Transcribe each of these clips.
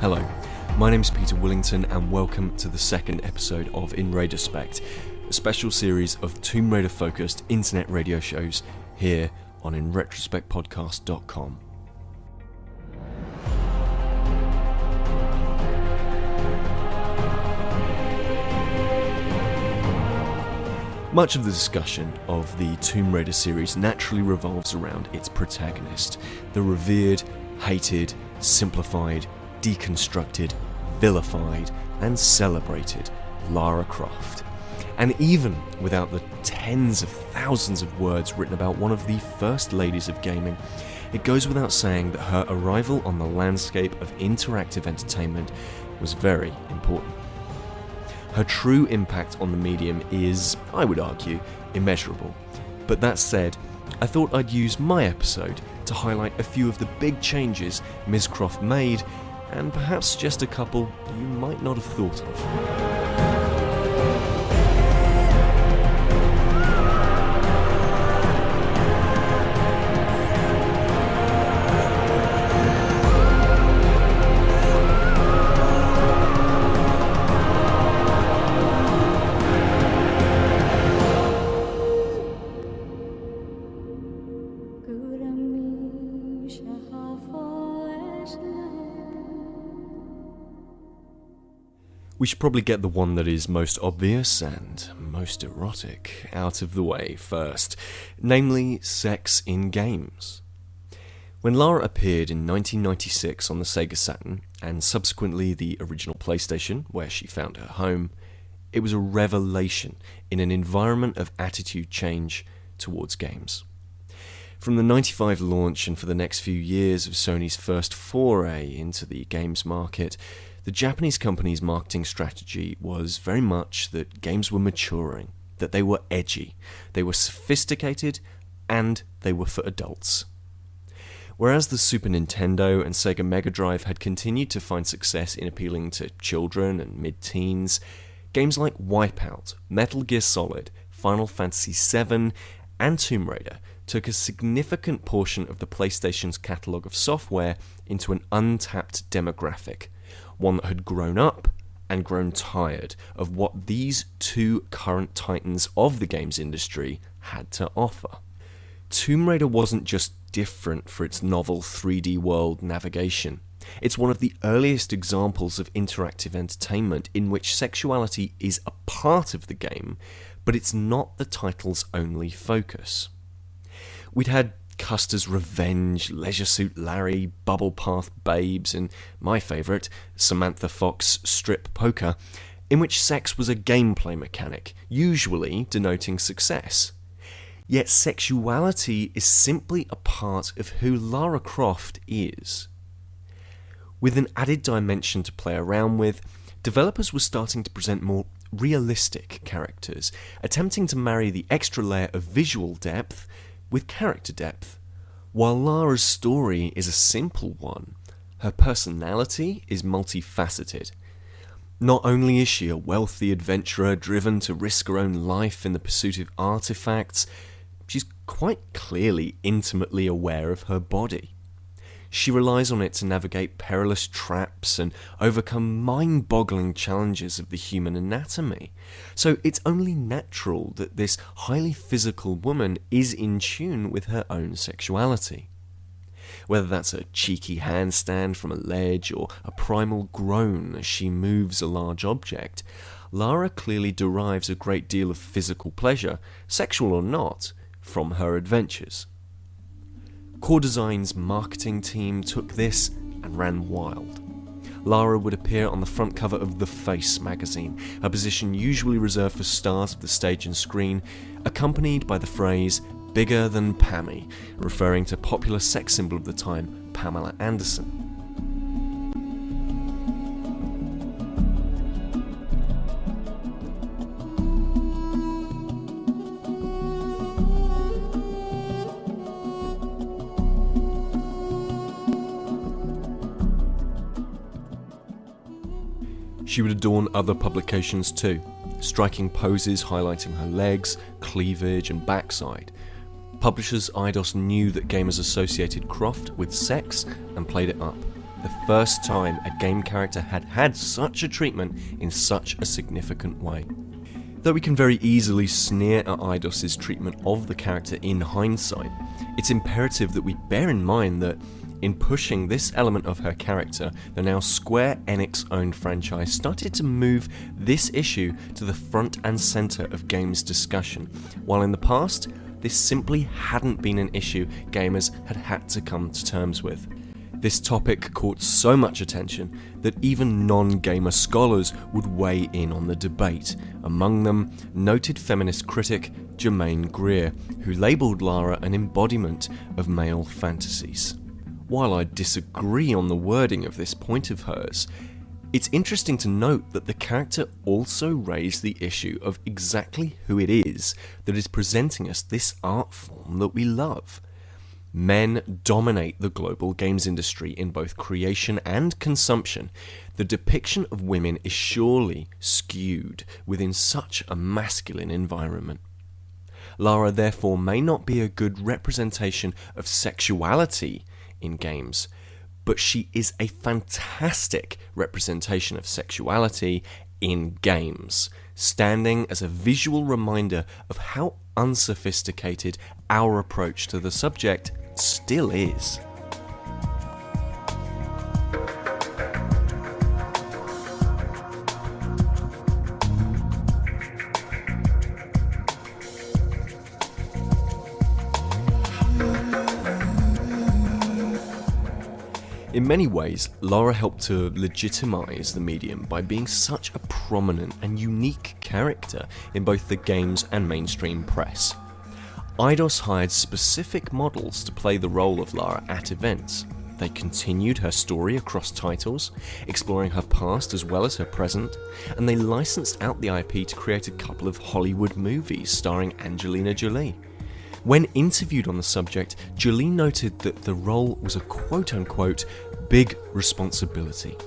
Hello, my name's Peter Willington and welcome to the second episode of InRetroSpect, a special series of Tomb Raider focused internet radio shows here on InRetroSpectPodcast.com. Much of the discussion of the Tomb Raider series naturally revolves around its protagonist, the revered, hated, simplified, deconstructed, vilified, and celebrated Lara Croft. And even without the tens of thousands of words written about one of the first ladies of gaming, it goes without saying that her arrival on the landscape of interactive entertainment was very important. Her true impact on the medium is, I would argue, immeasurable. But that said, I thought I'd use my episode to highlight a few of the big changes Ms. Croft made, and perhaps just a couple you might not have thought of. We should probably get the one that is most obvious and most erotic out of the way first, namely sex in games. When Lara appeared in 1996 on the Sega Saturn, and subsequently the original PlayStation, where she found her home, it was a revelation in an environment of attitude change towards games. From the 95 launch and for the next few years of Sony's first foray into the games market, the Japanese company's marketing strategy was very much that games were maturing, that they were edgy, they were sophisticated, and they were for adults. Whereas the Super Nintendo and Sega Mega Drive had continued to find success in appealing to children and mid-teens, games like Wipeout, Metal Gear Solid, Final Fantasy VII, and Tomb Raider took a significant portion of the PlayStation's catalogue of software into an untapped demographic, one that had grown up and grown tired of what these two current titans of the games industry had to offer. Tomb Raider wasn't just different for its novel 3D world navigation. It's one of the earliest examples of interactive entertainment in which sexuality is a part of the game, but it's not the title's only focus. We'd had Custer's Revenge, Leisure Suit Larry, Bubble Path Babes, and my favourite, Samantha Fox Strip Poker, in which sex was a gameplay mechanic, usually denoting success. Yet sexuality is simply a part of who Lara Croft is. With an added dimension to play around with, developers were starting to present more realistic characters, attempting to marry the extra layer of visual depth with character depth. While Lara's story is a simple one, her personality is multifaceted. Not only is she a wealthy adventurer driven to risk her own life in the pursuit of artifacts, she's quite clearly intimately aware of her body. She relies on it to navigate perilous traps and overcome mind-boggling challenges of the human anatomy. So it's only natural that this highly physical woman is in tune with her own sexuality. Whether that's a cheeky handstand from a ledge or a primal groan as she moves a large object, Lara clearly derives a great deal of physical pleasure, sexual or not, from her adventures. Core Design's marketing team took this and ran wild. Lara would appear on the front cover of The Face magazine, a position usually reserved for stars of the stage and screen, accompanied by the phrase, "bigger than Pammy," referring to popular sex symbol of the time, Pamela Anderson. She would adorn other publications too, striking poses highlighting her legs, cleavage and backside. Publishers Eidos knew that gamers associated Croft with sex and played it up. the first time a game character had had such a treatment in such a significant way. Though we can very easily sneer at Eidos' treatment of the character in hindsight, it's imperative that we bear in mind that in pushing this element of her character, the now Square Enix-owned franchise started to move this issue to the front and centre of games discussion, while in the past, this simply hadn't been an issue gamers had had to come to terms with. This topic caught so much attention that even non-gamer scholars would weigh in on the debate, among them noted feminist critic Germaine Greer, who labelled Lara an embodiment of male fantasies. While I disagree on the wording of this point of hers, it's interesting to note that the character also raised the issue of exactly who it is that is presenting us this art form that we love. Men dominate the global games industry in both creation and consumption. The depiction of women is surely skewed within such a masculine environment. Lara therefore may not be a good representation of sexuality in games, but she is a fantastic representation of sexuality in games, standing as a visual reminder of how unsophisticated our approach to the subject still is. In many ways, Lara helped to legitimize the medium by being such a prominent and unique character in both the games and mainstream press. Eidos hired specific models to play the role of Lara at events. They continued her story across titles, exploring her past as well as her present, and they licensed out the IP to create a couple of Hollywood movies starring Angelina Jolie. When interviewed on the subject, Jolie noted that the role was a quote-unquote big responsibility,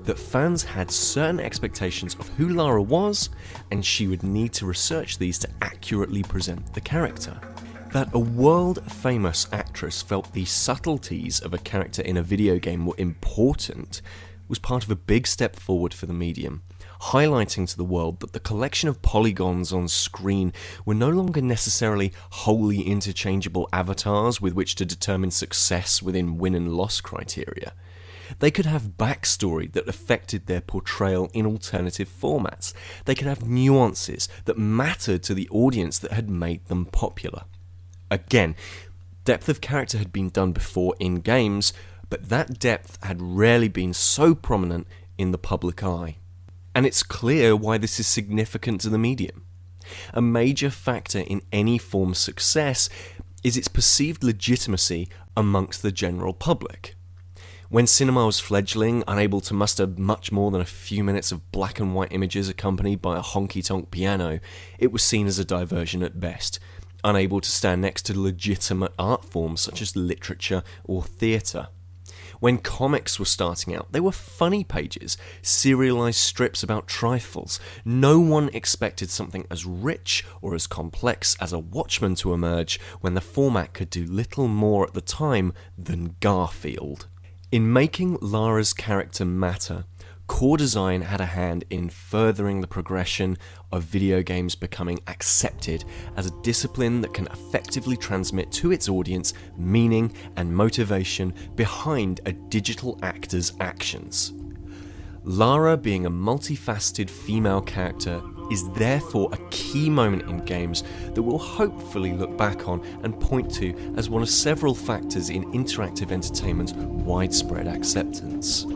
that fans had certain expectations of who Lara was, and she would need to research these to accurately present the character. That a world-famous actress felt the subtleties of a character in a video game were important was part of a big step forward for the medium, highlighting to the world that the collection of polygons on screen were no longer necessarily wholly interchangeable avatars with which to determine success within win and loss criteria. They could have backstory that affected their portrayal in alternative formats. They could have nuances that mattered to the audience that had made them popular. Again, depth of character had been done before in games, but that depth had rarely been so prominent in the public eye. And it's clear why this is significant to the medium. A major factor in any form's success is its perceived legitimacy amongst the general public. When cinema was fledgling, unable to muster much more than a few minutes of black and white images accompanied by a honky-tonk piano, it was seen as a diversion at best, unable to stand next to legitimate art forms such as literature or theatre. When comics were starting out, they were funny pages, serialized strips about trifles. No one expected something as rich or as complex as a Watchmen to emerge when the format could do little more at the time than Garfield. In making Lara's character matter, core design had a hand in furthering the progression of video games becoming accepted as a discipline that can effectively transmit to its audience meaning and motivation behind a digital actor's actions. Lara being a multifaceted female character is therefore a key moment in games that we'll hopefully look back on and point to as one of several factors in interactive entertainment's widespread acceptance.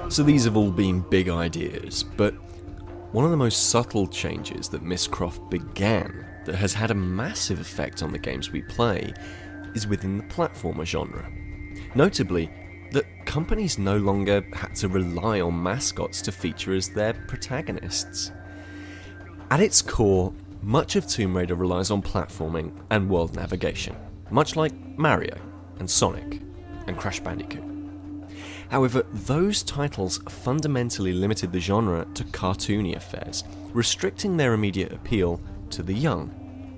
So these have all been big ideas, but one of the most subtle changes that Miss Croft began that has had a massive effect on the games we play is within the platformer genre. Notably, that companies no longer had to rely on mascots to feature as their protagonists. At its core, much of Tomb Raider relies on platforming and world navigation, much like Mario and Sonic and Crash Bandicoot. However, those titles fundamentally limited the genre to cartoony affairs, restricting their immediate appeal to the young.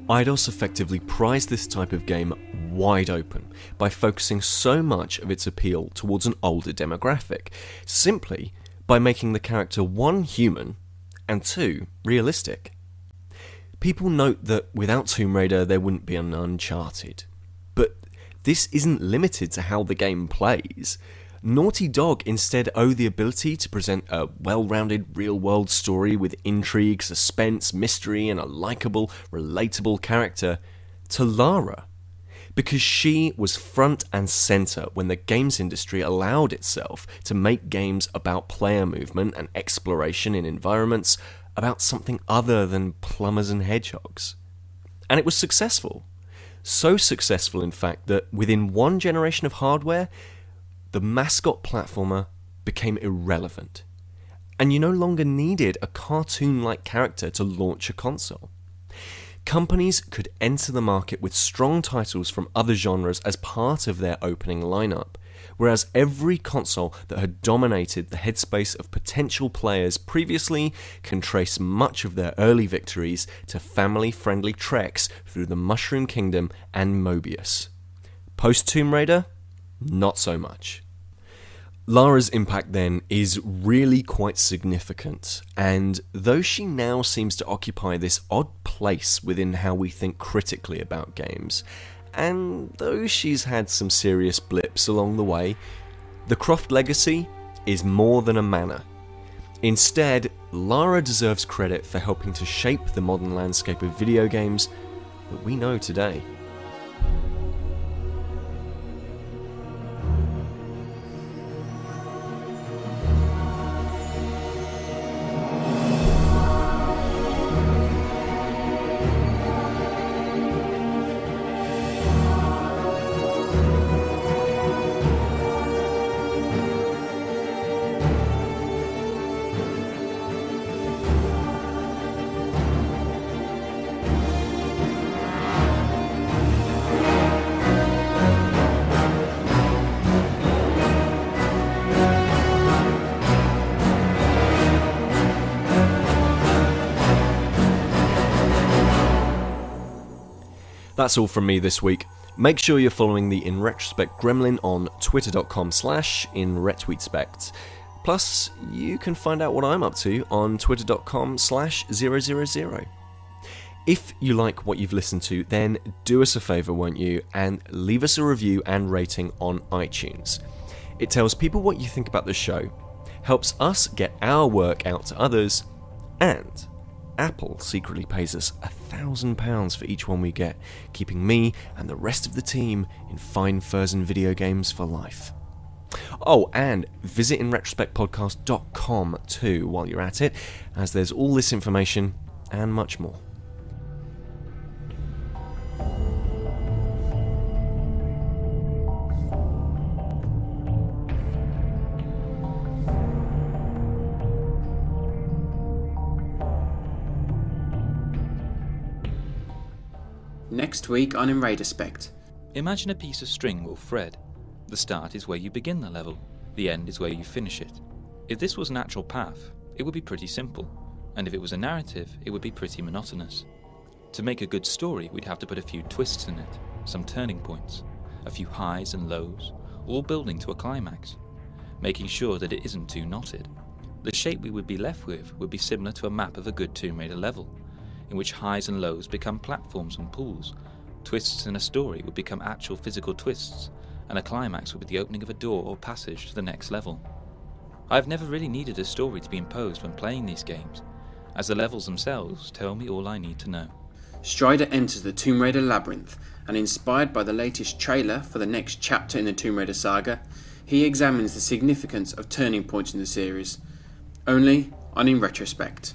Eidos effectively prized this type of game wide open by focusing so much of its appeal towards an older demographic, simply by making the character 1, human, and 2, realistic. People note that without Tomb Raider there wouldn't be an Uncharted, but this isn't limited to how the game plays. Naughty Dog instead owe the ability to present a well-rounded real-world story with intrigue, suspense, mystery, and a likeable, relatable character to Lara, because she was front and centre when the games industry allowed itself to make games about player movement and exploration in environments about something other than plumbers and hedgehogs. And it was successful. So successful, in fact, that within one generation of hardware, the mascot platformer became irrelevant, and you no longer needed a cartoon-like character to launch a console. Companies could enter the market with strong titles from other genres as part of their opening lineup, whereas every console that had dominated the headspace of potential players previously can trace much of their early victories to family-friendly treks through the Mushroom Kingdom and Mobius. Post-Tomb Raider? Not so much. Lara's impact then is really quite significant, and though she now seems to occupy this odd place within how we think critically about games, and though she's had some serious blips along the way, the Croft legacy is more than a manor. Instead, Lara deserves credit for helping to shape the modern landscape of video games that we know today. That's all from me this week. Make sure you're following the InRetroSpect Gremlin on twitter.com/InRetroSpect. Plus, you can find out what I'm up to on twitter.com/000. If you like what you've listened to, then do us a favour, won't you, and leave us a review and rating on iTunes. It tells people what you think about the show, helps us get our work out to others, and Apple secretly pays us £1,000 for each one we get, keeping me and the rest of the team in fine furs and video games for life. Oh, and visit InRetroSpectPodcast.com too while you're at it, as there's all this information and much more. Next week on InRetroSpect. Imagine a piece of string or thread. The start is where you begin the level, the end is where you finish it. If this was an actual path, it would be pretty simple, and if it was a narrative, it would be pretty monotonous. To make a good story, we'd have to put a few twists in it, some turning points, a few highs and lows, all building to a climax, making sure that it isn't too knotted. The shape we would be left with would be similar to a map of a good Tomb Raider level, in which highs and lows become platforms and pools. Twists in a story would become actual physical twists, and a climax would be the opening of a door or passage to the next level. I've never really needed a story to be imposed when playing these games, as the levels themselves tell me all I need to know. Strider enters the Tomb Raider labyrinth and inspired by the latest trailer for the next chapter in the Tomb Raider saga, he examines the significance of turning points in the series, only on In Retrospect.